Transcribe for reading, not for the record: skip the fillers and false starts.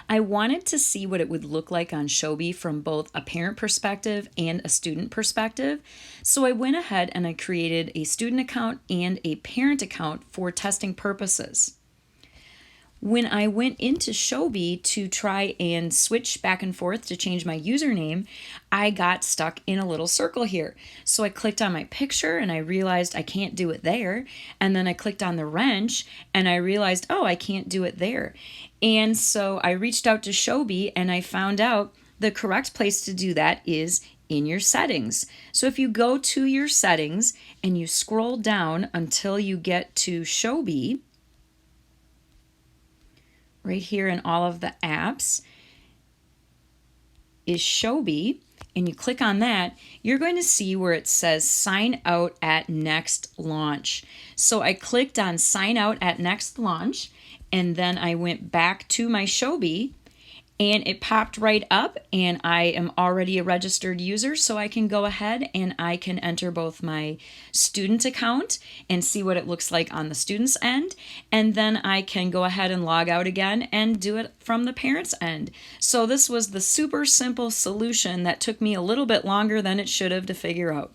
I wanted to see what it would look like on Shobi from both a parent perspective and a student perspective. So I went ahead and I created a student account and a parent account for testing purposes. When I went into Shobi to try and switch back and forth to change my username, I got stuck in a little circle here. So I clicked on my picture and I realized I can't do it there. And then I clicked on the wrench and I realized, oh, I can't do it there. And so I reached out to Shobi and I found out the correct place to do that is in your settings. So if you go to your settings and you scroll down until you get to Shobi, right here in all of the apps is Shobi, and you click on that, you're going to see where it says sign out at next launch. So I clicked on sign out at next launch, and then I went back to my Shobi, and it popped right up, and I am already a registered user, so I can go ahead and I can enter both my student account and see what it looks like on the student's end, and then I can go ahead and log out again and do it from the parent's end. So this was the super simple solution that took me a little bit longer than it should have to figure out.